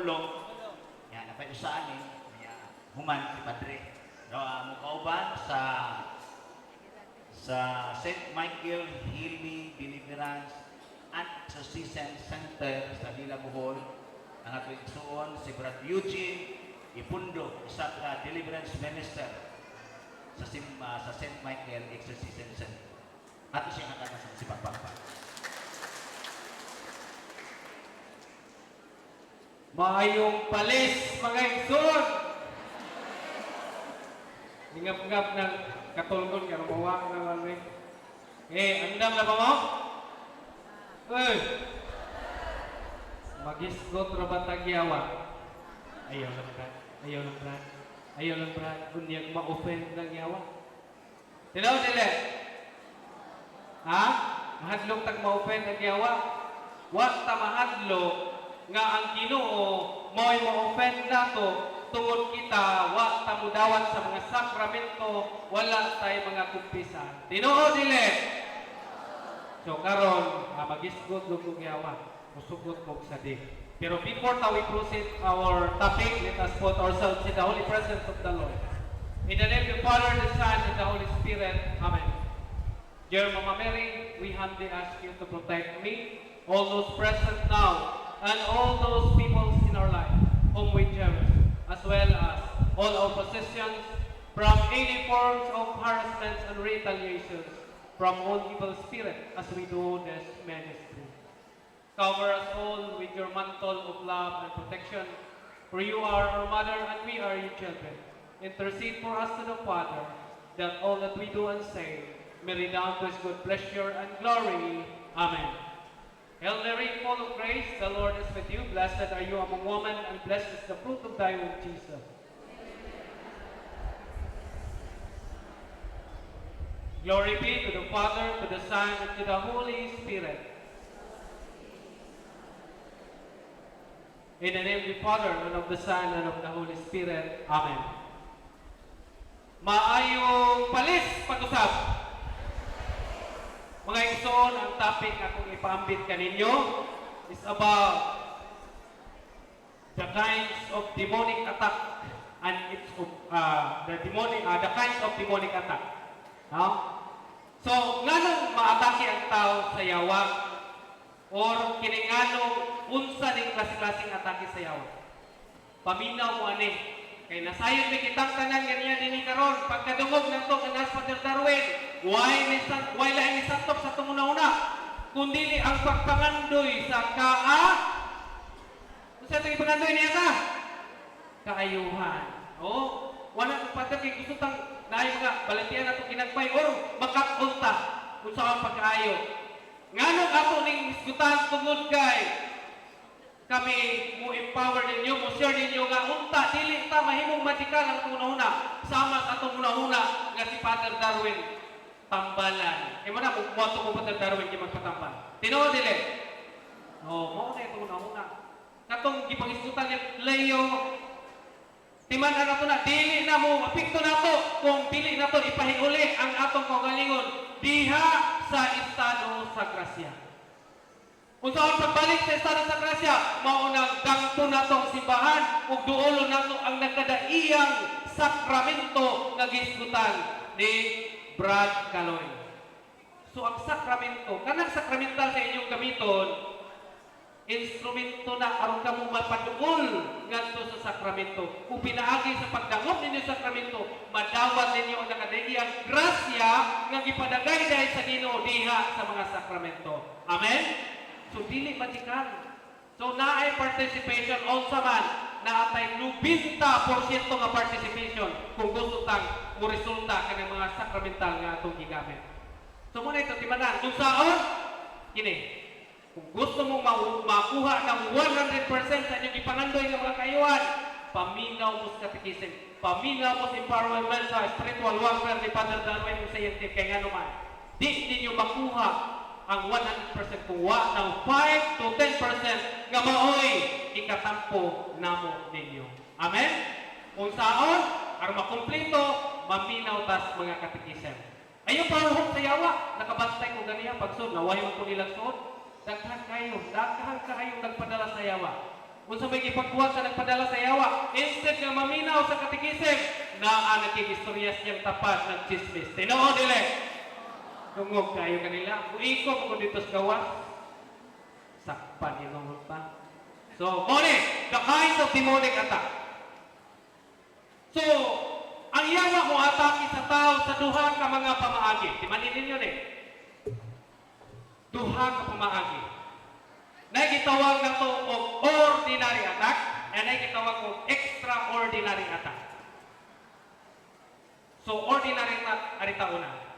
pulong. Yan, napay usaan eh. Human si Padre. No, mukauban sa St. Michael Healing Deliverance and Exorcism Center sa Villa Bohol. Ang ato igsuon si Brad Eugene Ipundo, isa ka deliverance minister sa St. Michael Exorcism Center. Ato siya nakanasan si Pagpagpag. Maayong palis, mga igsoon! Ngap-ngap ng katulgon, karumawa naman rin. Andam na ba mo? Magisgot ra tagyawa. Ayaw lang, Brad. Ayaw lang, Brad. Ayaw lang, Brad. Kunyag ma-offend ng yawa. Tinaw, dili? Ha? Mahadlong tag ma-offend ng yawa? Wa ta mahadlong nga ang Ginoo mo'y ma-offend nato tungod kita wa ta mudawat sa mga sakramento, wala tay mga kumpisan. Tinuod dili. So karon magisgot lugog yawa, musugot kog sa di. Pero before we proceed our topic, let us put ourselves in the holy presence of the Lord. In the name of the Father, the Son, and the Holy Spirit. Amen. Dear Mama Mary, we humbly ask you to protect me, all those present now, and all those people in our life whom we cherish, as well as all our possessions, from any forms of harassments and retaliations from all evil spirit as we do this ministry. Cover us all with your mantle of love and protection, for you are our mother and we are your children. Intercede for us to the Father, that all that we do and say may redound to his good pleasure and glory. Amen. Hail Mary, full of grace, the Lord is with you. Blessed are you among women, and blessed is the fruit of thy womb, Jesus. Glory be to the Father, to the Son, and to the Holy Spirit. In the name of the Father, and of the Son, and of the Holy Spirit. Amen. Maayong palis pag-usap. Mga igsoon, ang topic na kung ipaambit kaninyo is about the kinds of demonic attack and its the kinds of demonic attack. No? So, nganong maatake ang tao sa yawa or kininganong unsa ning klase-klaseng atake sa yawa? Paminaw mo ani. Kay nasayon mi kitang tanan ganyan dinhi karon pagkadungog nang to kanas Father Darwin. Why lain ni santop sa tumuna-una? Kundi ang pagpangandoy sa unsa to ipangandoy niya ka? Kaayuhan. Oh, wala ko Father kay gusto tang naay mga balantian ato ginagpay or makapunta unsa ang pagkaayo. Nganong ato ning isgutan tungod kay kami mo empower ninyo, mo share ninyo nga unta dili ta mahimong magical ang tunahuna sama sa atong unahuna nga si Father Darwin tambalan. Mo na mo mo Father Darwin kay magpatambal. Tinuod dili. Mo na itong unahuna. Katong gipangisgutan ni Leo timan-an nato na dili na mo apekto nato kung dili nato ipahiuli ang atong kaugalingon diha sa estado sa grasya. Kung saan pagbalik sa estado sa grasya, maunang dangto na itong simbahan ug duolo na ito ang nagkadaiyang sakramento na gisgutan ni Brad Caloy. So ang sakramento, kanang sakramental sa inyong gamiton, instrumento na aron ka mo mapaduol ngadto sa sakramento. Kung pinaagi sa pagdangop ninyo sa sakramento, madawat ninyo ang nakadaiyang grasya nga gipadagay dahil sa Ginoo diha sa mga sakramento. Amen? So, dili magical. So, naay participation also man, naatay 90% nga participation kung gusto tang mo resulta kanang mga sakramental nga atong gigamit. So, muna ito, timanan. Kung saan, kini, kung gusto mong makuha ng 100% sa inyong ipangandoy ng mga kayuhan, paminaw mo sa katekism, paminaw mo sa empowerment sa spiritual warfare ni Father Darwin sa scientific kay nga naman. Di ninyo makuha ang 100% kung wa ng 5 to 10% nga maoy ikatampo namo ninyo. Amen? Kung saan, aron makumpleto, maminaw tas mga katekism. Ayaw paruhok sa yawa, nakabantay ko ganiya, pagsud, nawahay mo ko nilang suod, daghan kayo nagpadala sa yawa. Unsa may gipagbuhat sa nagpadala sa yawa, instead nga maminaw sa katikisim, naa nakigistorya siyang tapat ng chismis. Tinoo dili. Tungog kayo kanila. Uiko ko dito sa gawas. Sakpan yung pa. So, mone, the kinds of demonic attack. So, ang yawa mo atake sa tao sa duha ka mga pamaagi. Timanin ninyo ni. Duha ka pamaagi. Nagitawag na to og ordinary attack and nagitawag og extraordinary attack. So, ordinary attack arita una.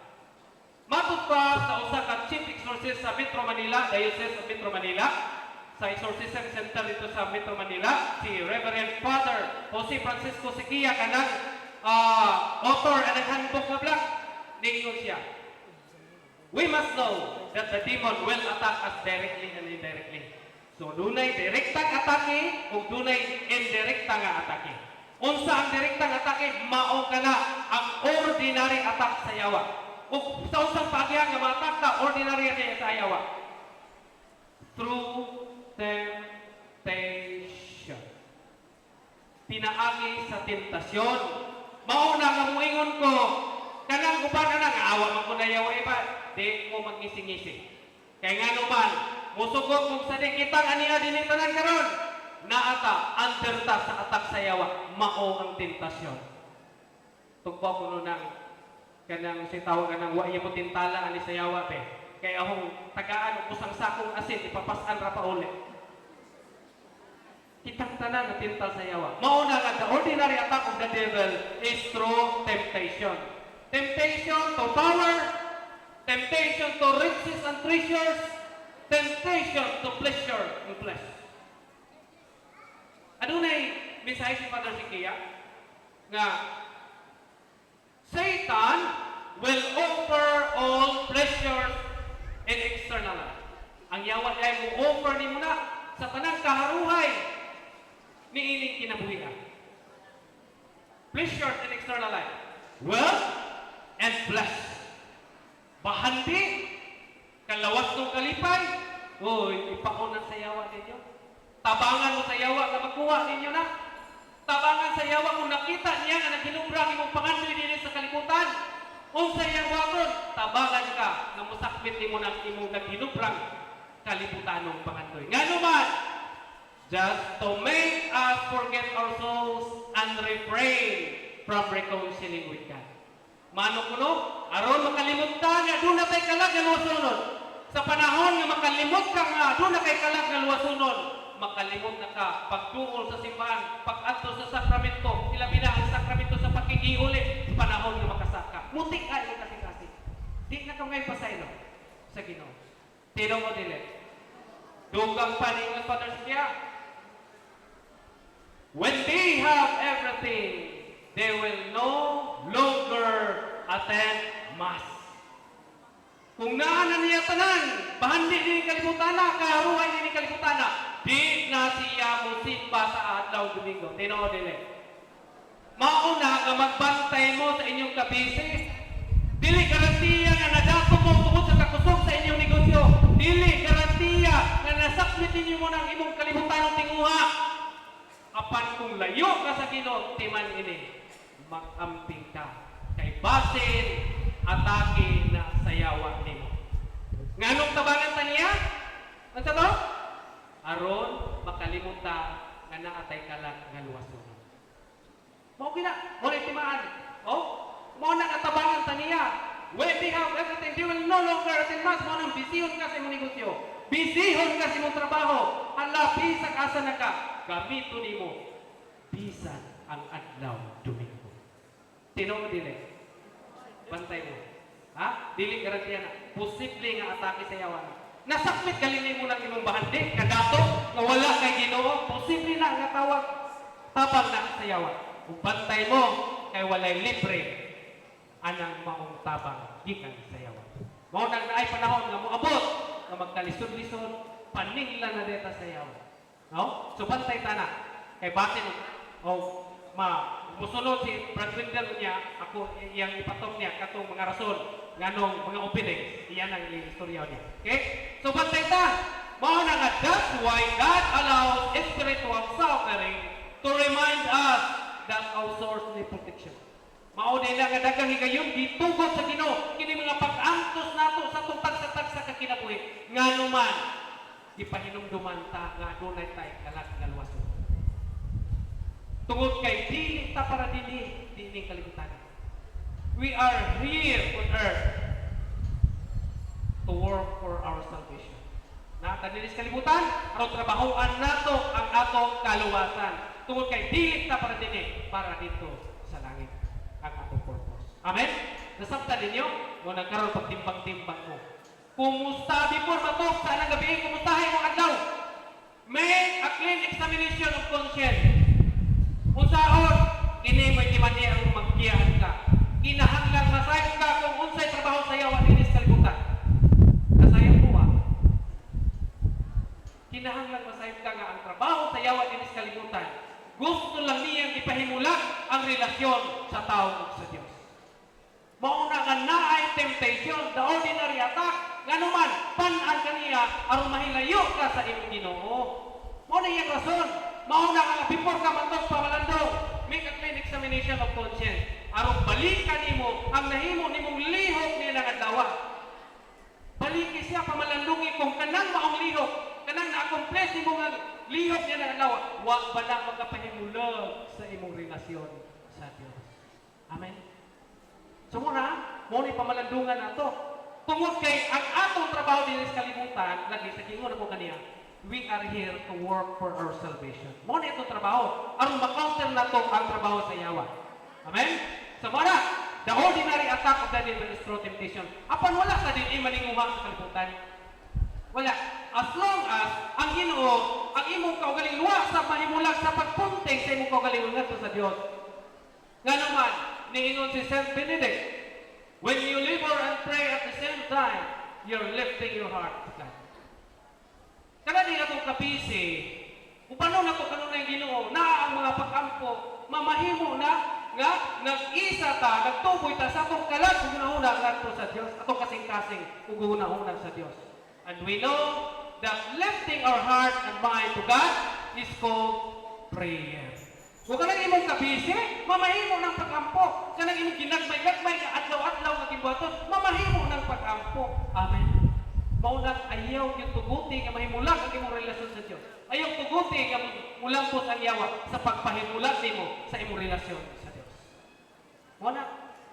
Matod pa sa usa ka chief exorcist sa Metro Manila, Diocese of Metro Manila, sa Exorcism Center dito sa Metro Manila, si Reverend Father Jose Francisco Sequia kanang author and handbook na black, ningon siya. We must know that the demon will attack us directly and indirectly. So, dunay direktang atake o dunay indirektang atake. Unsa ang direktang atake? Mao kana ang ordinary attack sa yawa. O sa usang pagya nga ma-attack ka, ordinary kaya sa yawa. Through temptation. Pinaagi sa tentasyon. Mao na nga muingon ko, kanang uban na nga awa man ko na yawa iba, di ko magising-ising. Kaya nga naman, musugot kung sa dikitang aniya din tanan karon, naata under ta sa atak sa yawa, mao ang tentasyon. Tugpaw ko nun ng kanang si tawag kanang wa iya mo tintala ani sa yawa be. Kaya akong tagaan og usang sakong asin ipapasan ra pa uli. Kitang tanan na tintal sa yawa. Mao na nga the ordinary attack of the devil is through temptation. Temptation to power, temptation to riches and treasures, temptation to pleasure and flesh. Adunay mensahe si Father Sequia nga Satan will offer all pleasures in external life. Ang yawa ay mo offer ni mo na sa tanang kaharuhay ni ining kinabuhian. Pleasures in external life. Wealth and bless. Bahandi, kalawas ng kalipay, uy, ipakunan sa yawa ninyo. Tabangan mo sa yawa na magkuha ninyo na. Tabangan sa yawa kung nakita niya na naghinumbrang imong pangandoy din sa kalibutan. Kung sa iyang waton, tabangan ka na musakbit ni mo ng imong naghinumbrang kalibutanong pangandoy. Nga naman, just to make us forget our souls and refrain from reconciling with God. Mano kuno, aron makalimot ka nga doon na kay kalag nga luwasunod. Sa panahon nga makalimot ka nga doon na kay kalag nga luwasunod, makalimot na ka pagtuol sa simbahan, pag-adto sa sakramento, ilabi na ang sakramento sa pagkikiuli, panahon nga makasaka. Mutik ay mo kasi. Di na ka ngay pasaylo sa Ginoo. Tino mo dili. Dugang paningon Father Sequia. When they have everything, they will no longer attend Mass. Kung naanan niya tanan, bahandi din kalibutana, kaharuhay din kalibutana, di na siya musimba sa adlaw Domingo. Tino dili. Mauna nga magbantay mo sa inyong kabisi. Dili garantiya nga nadato mo tungod sa kakusog sa inyong negosyo. Dili garantiya nga nasakmit ninyo mo ng imong kalibutanong tinguha. Apan kung layo ka sa Ginoo, timan ini, mag-amping ka. Kay basin, atake na sayawa nimo. Nganong tabangan ta niya? Ano to? Aron makalimot ta nga naatay ka lang nga luwason. Mao gina, mo timaan. Oh, mo na katabangan ta niya. When they have everything, they will no longer attend Mass. Mo nang bisihon ka sa imong negosyo. Bisihon ka sa imong trabaho. Hala, bisag asa na ka. Gamito nimo bisan ang adlaw Domingo. Tinuod dili. Bantay mo. Ha? Dili garantiya na. Posible nga atake sa yawa. Nasakmit galing mo ng imong bahandi, kadato, nga wala kay Ginoo, posible na nga tawag tabang na sa yawa. Kung bantay mo, kay walay libre, anang maong tabang gikan sa yawa. Mao nang naay panahon nga moabot, nga magkalisod-lisod, paninglan na deta sa yawa. No? So bantay ta na. Kay batin musunod si Brad Wendell niya, ako iyang ipatom niya katong mga rason nganong mga openings, iyan ang istorya niya. Okay? So bantay ta. Mao na nga, that's why God allows spiritual suffering to remind us that our source ni protection. Mao din nga daghang higayon gitugot sa Ginoo kini mga pag-antos nato sa tugtag sa kakinabuhi nganuman ipahinumduman ta nga adunay tay kalag nga luwason. Tungod kay dili ta para dinhi kalibutan. We are here on earth to work for our salvation. Nakadinis kalibutan, aron trabahoan nato ang atong kaluwasan. Tungod kay dili ta para dinhi para dito sa langit ang atong purpose. Amen? Nasabtan ninyo, mo nagkaroon pagtimbang-timbang mo. Kumusta before matok sa anang gabi, kumustahin mo adlaw. Make a clean examination of conscience. Unsaon, kini mo itimani ang magkiyahan ka. Kinahanglan masayang ka kung unsay trabaho sa yawa dinis kalibutan. Nasayang mo kinahanglan masayang ka nga ang trabaho sa yawa dinis kalibutan. Gusto lang niyang ipahimulat ang relasyon sa tao ug sa Dios. Mauna nga naay temptation, the ordinary attack, nganuman pan-an kaniya aron mahilayo ka sa imong Ginoo. Mao na iyang rason. Mauna nga before ka matok pamalandong, make a clean examination of conscience. Aron balikan nimo ang nahimo nimong lihok niya nga adlaw. Baliki siya pamalandungi kung kanang maong lihok, kanang na-accomplish nimo nga lihok niya nga adlaw, wa ba na magkapahimulag sa imong relasyon sa Dios. Amen. So muna, mo ni pamalandungan nato. Tungod kay ang atong trabaho dinhi sa kalibutan, lagi sa gingon ako kaniya, we are here to work for our salvation. Mo ni itong trabaho, aron ma-counter nato ang trabaho sa yawa. Amen? So muna, the ordinary attack of the devil is through temptation. Apan wala sa din maninguha sa kalibutan. Wala. As long as ang Ginoo, ang imong kaugaling luwa sa mahimulag sa pagpunting sa imong kaugaling ngadto sa Dios. Nga naman, niingon si Saint Benedict, when you labor and pray at the same time, you're lifting your heart to God. Kana di atong kapisi, kung paano na ito kanunay Ginoo, na ang mga pag-ampo, mamahimo na nga nag-isa ta, nagtuboy ta sa atong kalag ug hunahuna ngadto sa Dios, atong kasing-kasing ug hunahuna sa Dios. And we know that lifting our heart and mind to God is called prayer. Kung kanang imong kabisi, mamahimo ng pag-ampo. Kanang imong ginagmay-gagmay nga adlaw-adlaw nga gibuhaton, mamahimo ng pag-ampo. Amen. Maunang ayaw yung tuguti nga mahimulag ang imong relasyon sa Dios. Ayaw tuguti nga mulampot ang yawa sa pagpahimulag nimo sa imong relasyon sa Dios. Mauna,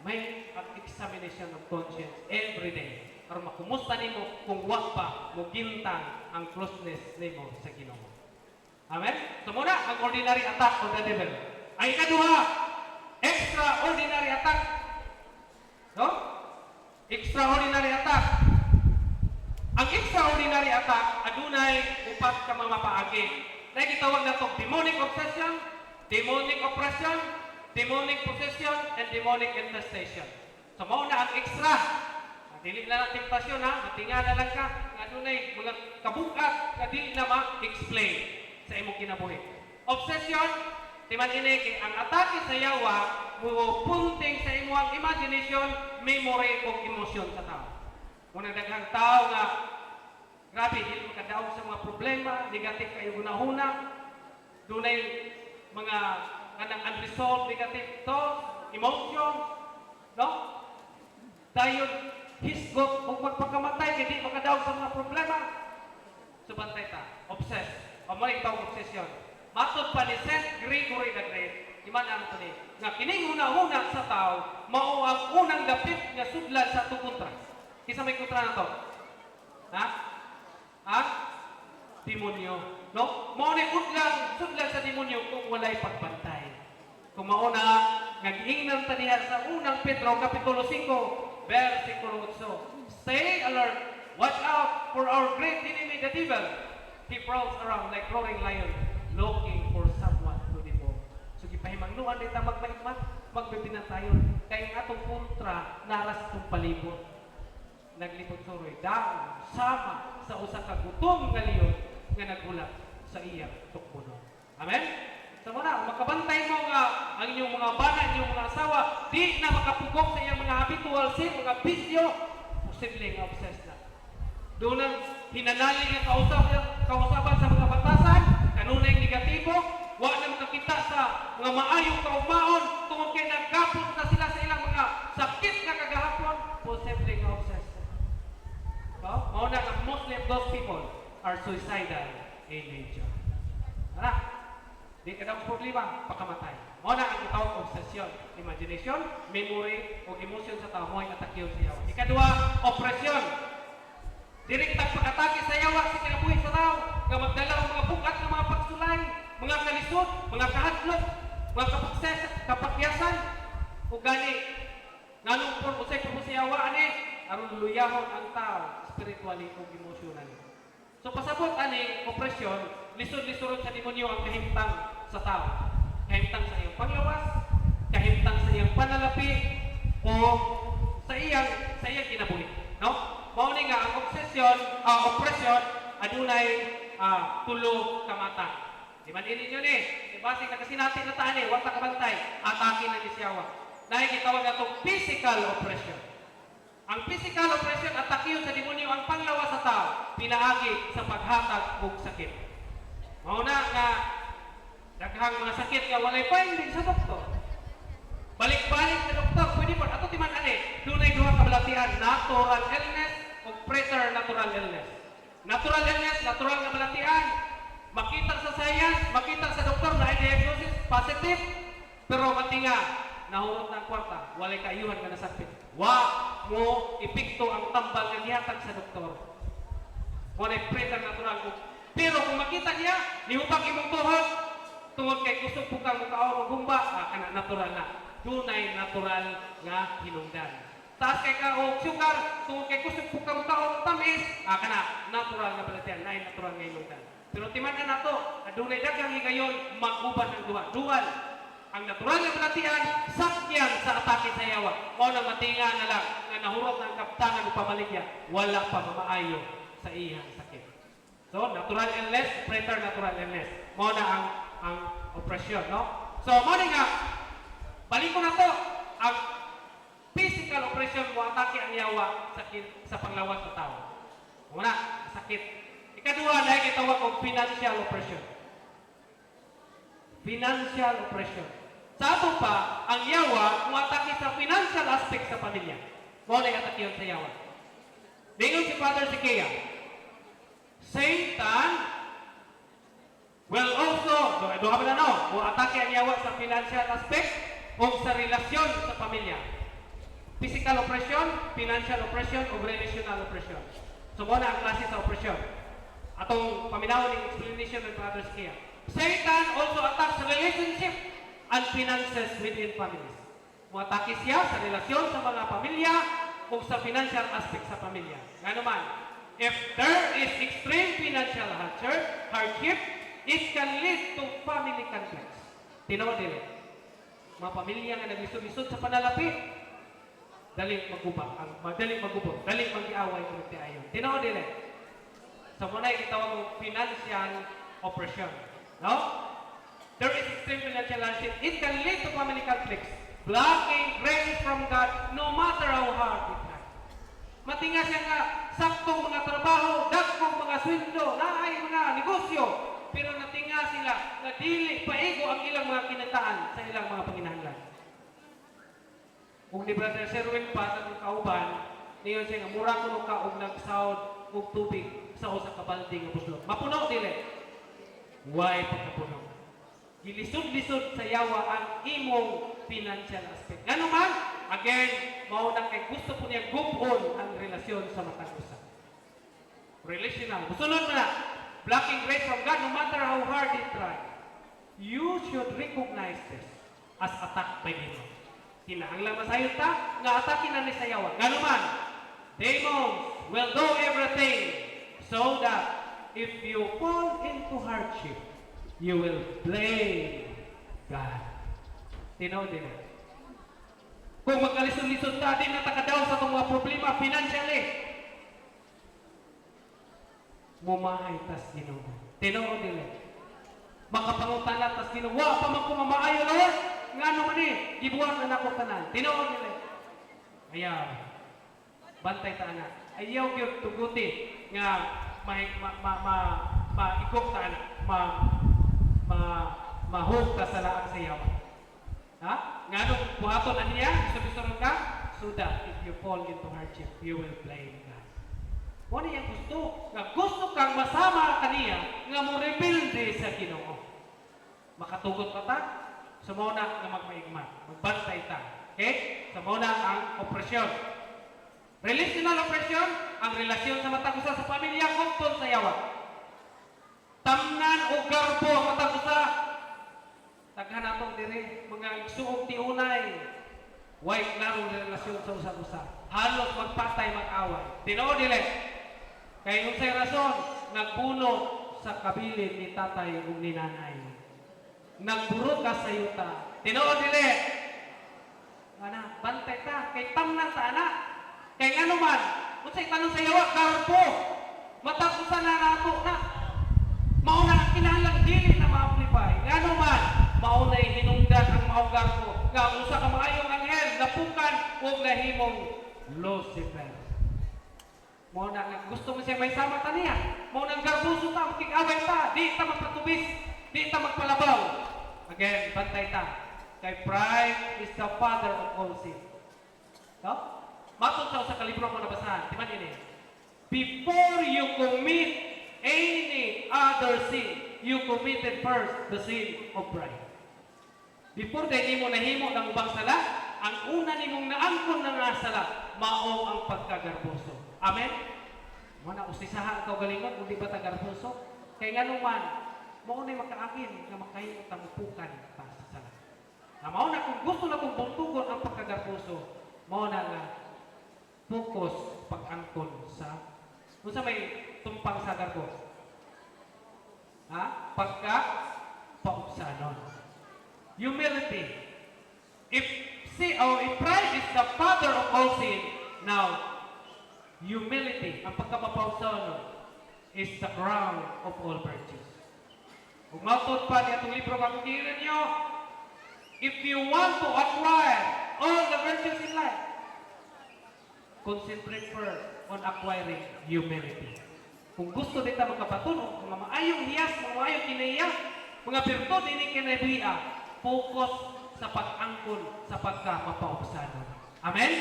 may examination of conscience every day. Para makumusta nimo kung wa pa mo gintang ang closeness nimo sa Ginoo. Amen? So muna, ang ordinary attack of the devil. Ay ikaduha, extraordinary attack. No? Extraordinary attack. Ang extraordinary attack, adunay upat ka mga paagi. Na gitawag na itong demonic obsession, demonic oppression, demonic possession, and demonic infestation. So mauna ang extra. Dili na natin pasyon ha, matingala lang ka, nga adunay mga kabukat nga dili na ma-explain sa imong kinabuhi. Obsession, timan ini kay ang atake sa yawa mupunting sa imong imagination, memory ug emosyon sa tao. Muna daghang tao nga grabe dili makadaog sa mga problema, negative kayo hunahuna, dunay mga kanang unresolved negative thoughts, emotions, no? Dayon hisgot ug magpakamatay kay di makadaog sa mga problema. Subantay ta, obsessed. Pamaling tawag obsession. Matod pa ni Saint Gregory the Great, iman ang ito ni, nga kining una-una sa tao, mao ang unang dapit nga sudlan sa itong kontra. Kisa may kontra na to? Ha? Ha? Demonyo. No? Mao ni udlang sudlan sa demonyo kung walay pagbantay. Kung mauna, nga giingnan ta diha sa unang Pedro, Kapitulo 5, versikulo 8. Stay alert. Watch out for our great enemy, the devil. He prowls around like roaring lion, looking for someone to devour. So gipahimangnuan dita magbibinantayon kay ang atong kontra naras itong palibot. Naglibot suroy daon sama sa usa ka gutom nga leon nga nagulat sa iyang tukbuno. Amen. So muna, makabantay mo nga ang inyong mga bana, inyong mga asawa, di na makapugok sa iyang mga habitual sin, mga bisyo, posibleng obsessed na. Doon ang hinanaling ang kausaban sa mga batasan, kanunay negatibo, wa na makakita sa mga maayong kaugmaon, tungod kay nagkapos na sila sa ilang mga sakit nga kagahapon, posibleng obsessed. So, mauna nga mostly of those people are suicidal in nature. Tara, di ka daw problema, pakamatay. Mauna ang gitawag obsession, imagination, memory, o emotion sa tao, mo'y atakyon sa yawa. Ikadua, oppression. Direktang pag-atake sa yawa sa kinabuhi sa tao, nga magdala ang mga bukat ng mga pagsulay, mga kalisod, mga kahadlok, mga kapakyasan, o gani, nganong por usay po sa yawa, aron luluyahon ang tao, spiritually o emotionally. So pasabot ani oppression, lisod-lisod sa demonyo ang kahimtang sa tao. Kahimtang sa iyang panglawas, kahimtang sa iyang panalapi, o sa iyang kinabuhi. No? Mao ni nga ang oppression adunay tulo ka mata. Di man ini ninyo ni, di basig nakasinati na taan wa ta kabantay, atake na ni siyawa. Dahil gitawag natong physical oppression. Ang physical oppression atakiyon sa demonyo ang panglawas sa tao, pinaagi sa paghatag og sakit. Mao na nga daghang mga sakit nga walay finding sa doktor. Balik-balik sa doktor, pwede po ato timan dunay duha ka balatian, natural illness o preternatural illness. Natural illness, natural nga balatian, makita sa science, makita sa doktor na diagnosis positive, pero matinga nahurot ng kwarta, walay kaayuhan nga nasakit. Wa mo epekto ang tambal nga gihatag sa doktor. Walay preternatural. Pero kung makita niya, nihubag imong tuhod, tungod kay gusto po kang mukaon og gumba, kana natural na. Dunay natural nga hinungdan. Taas kay ka og sugar, tungod kay gusto po kang mukaon og tamis, kana natural nga balatian, nay natural nga hinungdan. Pero timan-an nato, adunay daghang higayon mag-uban ang duha. Dual ang natural nga balatian sakyan sa atake sa yawa. Mao nang matinga na lang nga nahurot ang kaptangan ug pamaligya, wala pa mamaayo sa iyang sakit. So, natural illness, preternatural illness. Mao na ang oppression, no? So, mao nga balik ko na to, ang physical oppression mo atake ang yawa sa panglawas sa tao. Muna, sakit. Ikadua na gitawag og financial oppression. Financial oppression. Sa ato pa, ang yawa umatake sa financial aspect sa pamilya. Mao na atake yun sa yawa. Dingon si Father Siquia, Satan will also, doha ba na no, atake ang yawa sa financial aspect o sa relasyon sa pamilya. Physical oppression, financial oppression, o relational oppression. So, mao na ang klase sa oppression. Atong paminawon ng explanation ng Father Siquia. Satan also attacks relationship and finances within families. Muatake siya sa relasyon sa mga pamilya o sa financial aspect sa pamilya. Nga naman, if there is extreme financial hardship, it can lead to family conflicts. Tinawa dili. Mga pamilya nga naglisod-lisod sa panalapi, daling magubang, daling magubong, daling mag-iaway kung nagtiayon. Tinawa dili. Sa muna itawag ng financial oppression. No? There is extreme financial hardship. It can lead to family conflicts, blocking grace from God no matter how hard it tries. Matinga siya nga saktong mga trabaho, dagkong mga sweldo, naay mga negosyo, pero natinga sila na dili paigo ang ilang mga kinataan sa ilang mga panginahanglan. Kung ni Brother Sherwin pa sa kauban, niyon siya nga mura ko ka og nagsahod og tubig sa usa ka balde nga buslot. Mapuno dili. Why pagkapuno? Gilisod-lisod sa yawa ang imong financial aspect. Ngano man, again, mao na kay gusto po niya gubon ang relasyon sa matag usa. Relational. Musunod na, blocking grace from God no matter how hard it try. You should recognize this as attack by demons. Kinahanglan masayod ta nga atake na ni sa yawa. Ngano man, demons will do everything so that if you fall into hardship, you will blame God. Tinaw din. Kung magkalisod-lisod ta, di na takadaw sa itong mga problema financially, mumahay tas Ginoo. Tinaw din. Makapangutana tas Ginoo. Wa pa man ko mamaayo Lord. Ngano man gibuhat na nako tanan. Tinaw din. Ayaw. Bantay ta ana. Ayaw gyud tuguti nga maikot ta na, mahog ta sa laang sayaw. Ha? Nganong buhaton na niya, gusto ka, so that if you fall into hardship, you will blame God. Mo niya gusto kang masama kaniya nga mo rebelde sa Ginoo. Makatugot ka ta, sumuna nga magmaigma, magbantay ta. Okay? Sumuna ang opresyon. Relational opresyon, ang relasyon sa matag usa sa pamilya kungtol sa yawa. Tamnan o garbo matag usa. Taghan natong diri mga igsuong tiunay. Way klarong relasyon sa usa-usa. Halos magpatay mag-away. Tinuod dili. Kay unsay rason nagpuno sa kabilin ni tatay ug ni nanay. Nagburo ka sa yuta. Tinuod dili. Ana, bantay ta kay tamnan ta ana. Kay ngano man, unsay tanong sa yawa garbo. Matag usa na nato na. Mao na kinahanglan dili na ma-amplify. Ngano man, mao na hinungdan ang maong garbo. Nga usa ka maayong anghel napukan ug nahimong Lucifer. Mao na nga gusto mo siya may sama ta niya. Mao nang garbuso ta, kig-away ta, di ta magpatubis, di ta magpalabaw. Again, bantay ta. Kay pride is the father of all sin. No? Matod sa kalibro ko nabasahan, di man ini. Before you commit any other sin, you committed first the sin of pride. Before dahil mo nahimo ng ubang sala, ang una nimong naangkon na nga sala, mao ang pagkagarboso. Amen? Muna usisahan ka galingon, kung di ba tagarboso? Kaya nga naman, mao na makaagin na makahimo tamupukan pa sa sala. Mao na kung gusto na kong buntugon ang pagkagarboso, mao na nga focus pag-angkon sa kung sa may tumpang sa garbo. Ha? Pagka-paubsanon. Humility. If pride is the father of all sin, now, humility, ang pagka-paubsanon, is the crown of all virtues. Kung matod pa niya itong libro kung kirin nyo, if you want to acquire all the virtues in life, concentrate first on acquiring humility. Kung gusto dito magkapatunog, mga maayong hiyas, mga maayong kinaiya, mga virtud, hindi kinabiya, focus sa pag-angkon, sa pagka-mapaubsanon. Amen?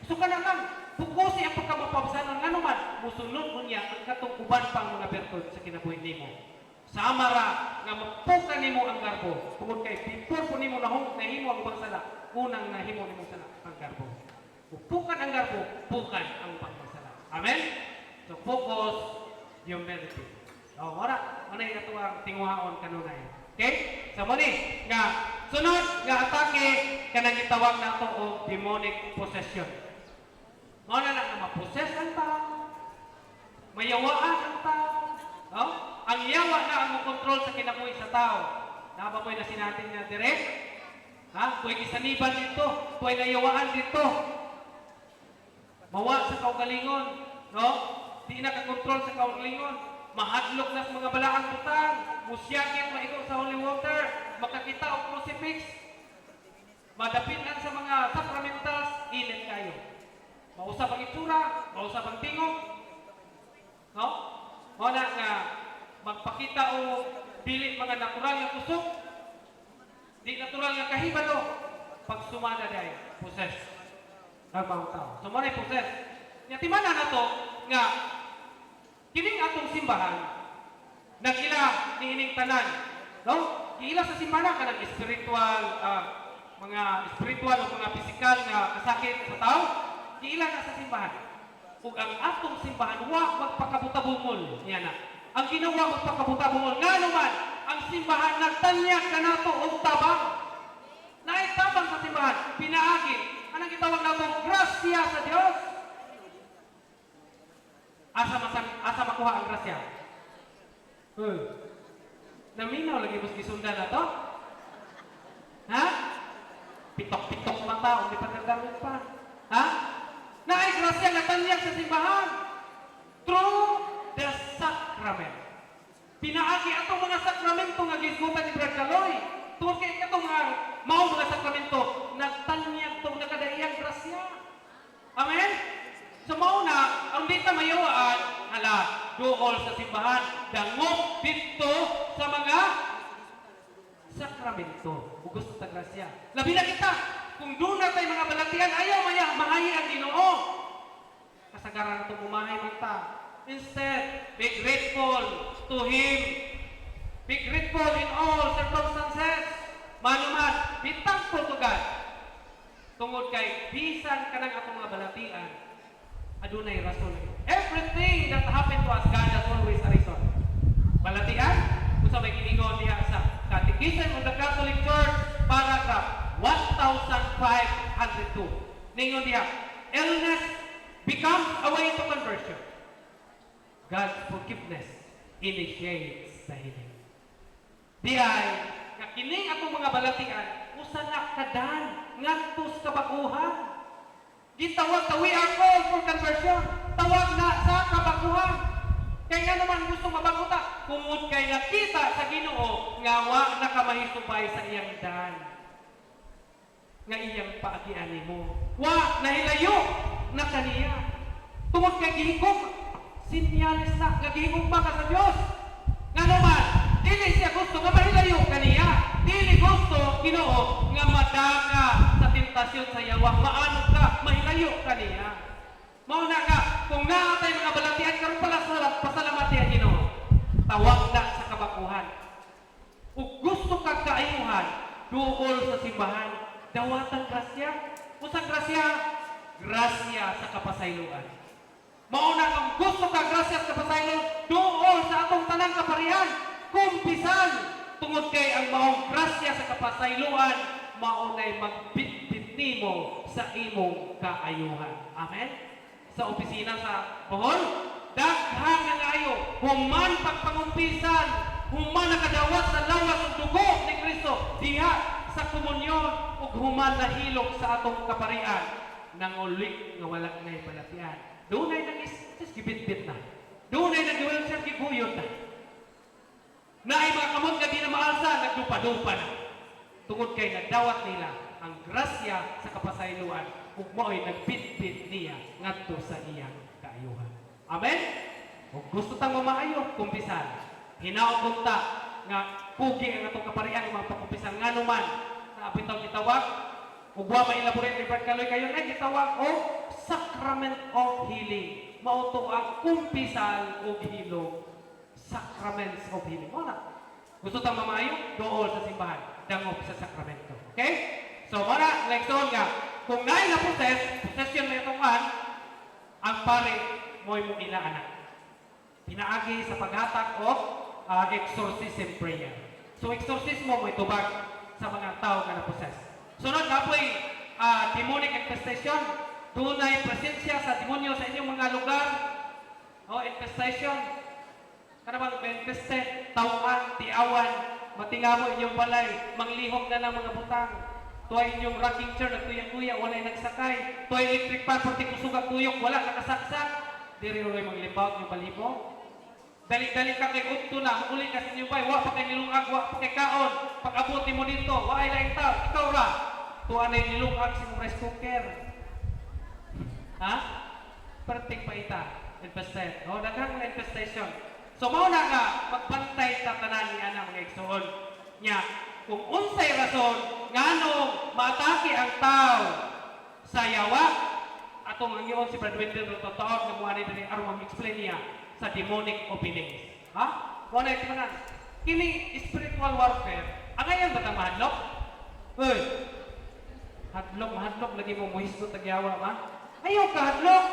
So ka naman, fokusi ang pagka-mapaubsanon, nga naman, musunod mo niya ang katungkuban pang mga virtud sa kinabuhi nimo. Samara, nga mapukan nimo ang garbo, kung kay before po nimo nahimo ang bangsala, unang nahimo nimo sala ang garbo. Pukan ang garbo, pukan ang pagmasala. Amen? So, focus, humility. So, wala yung natuwang tinguhaon kanunay. Okay? So, muli, nga, sunod, nga atake, kanang itawag na ito o demonic possession. Muna na maposes ang tao, mayawaan ang tao, no? Ang yawa na ang makontrol sa kinabuhi sa tao. Nababoy na sinatin niya direct. Ha? Kuwa'y isaniban dito, kuwa'y nayawaan dito. Mawa sa kaugalingon, no? Di na ka-control sa kaugalingon. Mahadlok na sa mga balaang butang. Musyakit, maigo sa holy water. Makakita o crucifix. Madapitan sa mga sacramentals, init kayo. Mausap ang itsura, mausap ang tingog. No? Muna nga, magpakita o pilit mga natural nga kusok. Di natural nga kahibalo. Pag sumada dahil, possess. Nagmang tao. So, muna yung proses. Yatimanan na to, nga, kining atong simbahan, nagila ni ining tanan. No? Kiila sa simbahan ka ng spiritual, mga spiritual o mga pisikal nga kasakit sa tao, kiila na sa simbahan. Ug ang atong simbahan, wa magpakabutabungol. Yan na. Ang ginawa magpakabutabungol, nga naman, ang simbahan nagtanyag ka na to o tabang. Naitabang sa simbahan, pinaagi. Anong itawag na itong grasya sa Diyos? Asa makuha ang grasya? Naminaw lagi mas gisundan na to? Ha? Pitok-pitok mata, hindi pa nagamit pa. Ha? Naay grasya na tanyag sa simbahan. Through the sacrament. Pinaagi atong mga sakramento nga gisgutan ni Brad Kaloy. Tungkol kay itong mga sakramento, nagtanyag itong nakadaiyang grasya. Amen? So mauna, ang dita mayawaan, hala, do all Espiritu. Ug gusto ta grasya. Labi na kita kung doon na tayo mga balatian, ayaw mahayi ang Ginoo. Kasagaran nato umahay man ta. Instead, be grateful to Him. Be grateful in all circumstances. Manuman, be thankful to God. Tungod kay bisan kanang atong mga balatian, adunay rason. Everything that happened to us, God has always a reason. Balatian, kung sa may giningon diha sa Catechism of the Catholic Church, paragraph 1502. Ningon diha, illness becomes a way to conversion. God's forgiveness initiates the healing. Diay, nga kining atong mga balatian, usa na kadan ngadto sa kabaguhan. Gitawag ta, we are called for conversion. Tawag na sa kabaguhan. Kaya nga naman gusto mabaguta, kumud kay nakita sa Ginoo nga wa na ka mahisubay sa iyang dan. Nga iyang paagian mo. Wa nahilayo na kaniya. Tungod kay gihigog, sinyalis na nga gihigog pa ka sa Dios. Nga naman, dili siya gusto nga mahilayo kaniya. Dili gusto Ginoo nga madanga sa tentasyon sa yawa. Maano ka, mahilayo kaniya. Mao na nga, kung naatay mga balatian karon pala sa pasalamati ang Ginoo. Tawag na sa kabakuhan. Ug gusto kag kaayuhan, duol sa simbahan, dawatan grasya. Usang grasya, grasya sa kapasayloan. Mao na kung gusto kag grasya sa kapasayloan, duol sa atong tanang kaparihan, kumpisan. Tungod kay ang maong grasya sa kapasayloan, mao nay magbitbit nimo sa imong kaayuhan. Amen. Sa opisina sa Bohol, daghang nga ngayo, human pagpangumpisan, human nakadawat sa lawas ug dugo ni Kristo diha sa komunyon ug human nahilok sa atong kaparian nangulik nga wala nay balatian. Dunay nang gibitbit na. Dunay nang giwelcher giguyod na. Naay mga kamot nga di na maalsa, nagdupa-dupa na. Tungod kay nadawat nila ang grasya sa kapasayloan ug mao'y nagbitbit niya ngadto sa iyang kaayuhan. Amen? Ug gusto tang mamaayo, kumpisan. Hinaot ta nga pugi ang atong kaparian mga pakumpisan nganuman na bitaw gitawag ug wa ma-elaborate ni Brad Kaloy kayo na gitawag o sacrament of healing. Mao to ang kumpisan ug hilong sacraments of healing. Wala. Gusto tang mamaayo, dool sa simbahan, dangop sa sakramento. Okay? So, mara, leksyon nga, kung naay na possession na itong ang pare mo'y mong inaanak. Pinaagi sa paghatag o exorcism prayer. So, exorcismo mo'y tubag sa mga tao nga na-possess. Sunod na po'y demonic infestation. Dunay presensya sa demonyo sa inyong mga lugar. O, infestation. Karabang infested, tauan, tiawan, matingamo inyong balay, manglihok na ng mga butang. Tuway inyong rocking chair, nagtuya-tuya, wala'y nagsakay. Tuway electric fan, pati kusugak tuyok, wala nakasaksak. Diri rin maglibaw yung balibo. Dali-dali ka kay Ukto na, muli ka sa inyong bay, wa pa kay nilungag, wa pa kay kaon. Pag-abuti mo dito, wa ay laing tao, ikaw ra. Tuwa na yung nilungag sa mong rice cooker. Ha? Perting pa ita, infested. O, daghang mga infestation. So, mauna nga, magpantay tatanan ni Ana mga igsoon niya. Kung unsay rason, ngano matake ang tao sa yawa, atong ang iyon si Brad Wendell ng totoo na muna nito aron mag-explain niya sa demonic openings. Ha? Muna ito na. Kini spiritual warfare. Ang ayan ba itang mahadlok? Uy! Hadlok lagi mo muhisgot ang yawa, ma? Ayaw ka hadlok!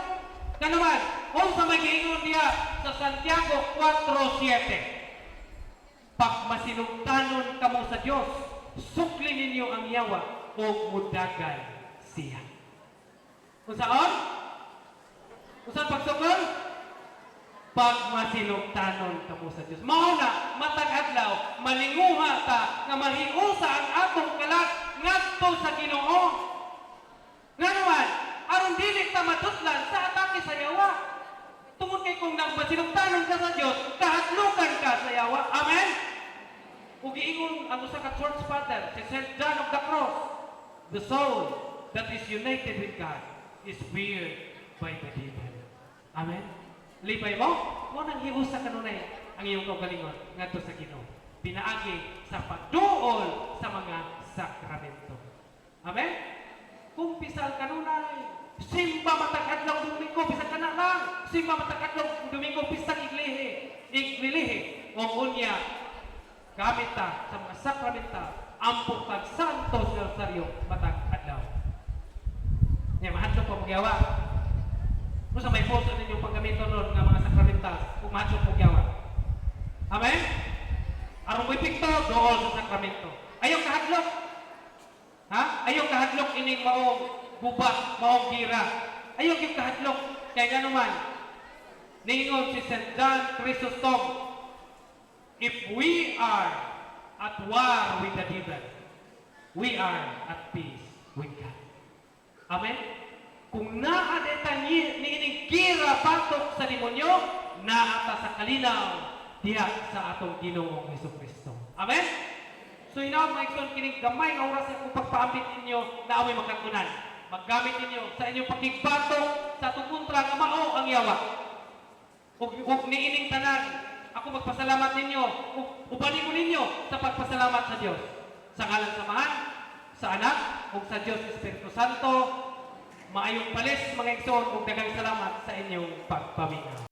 Kanuman, kung sa mag-iingon niya sa Santiago 4:7, pag masinugtanon kamo sa Dios, sukli ninyo ang yawa o mudagan siya. Kung saan? Kung saan pagsukol? Pag masinugtanon kamo sa Dios. Mauna, matag adlaw, malinguha ta nga mahiusa ang atong kalag ngadto sa Ginoo. Nga naman, aron dili ta matutlan sa atake sa yawa. Tungod kay kung nang masinugtanon ka sa Dios, kahadlukan ka sa yawa. Amen? Ug giingon ang usa ka church father, si St. John of the Cross, the soul that is united with God is feared by the devil. Amen? Lipay mo, mo nang hiusa kanunay ang iyong kaugalingon ngadto sa Ginoo. pinaagi sa pagduol sa mga sakramento. Amen? Kung pisal kanunay, simba matag adlaw Domingo, pisag kana lang. Simba matag adlaw Domingo, pisag iglihi. O unya, gamit ta sa mga sakramenta, ampong pag Santos Rosario matag adlaw. Nya mahadlok pa mogyawa. Kung sa may puso ninyong paggamito nun ng mga sakramental, kung mahadlok mogyawa. Amen? Aron mo ipikto, dool sa sakramento. Ayaw kahadlok. Ha? Ayaw kahadlok ining maong gubat, maong gira. Ayaw yung kahadlok. Kaya nga naman, ningon si St. John Chrysostom, if we are at war with the devil, we are at peace with God. Amen? Kung naadeta niining gira batok sa demonyo, naata sa kalinaw diha sa atong Ginoong Hesukristo. Amen? So inaw mga igsoon kining gamay nga oras sa pagpaambit ninyo na amoy magkagunan. Maggamit ninyo sa inyong pagigbatok sa atong kontra nga mao ang yawa. Ug niining tanan, ako magpasalamat ninyo, ubanin ko ninyo sa pagpasalamat sa Dios. Sa ngalan sa Mahal, sa Anak, ug sa Dios Espiritu Santo, maayong palis mga igsoon ug daghang salamat sa inyong pagpamingaw.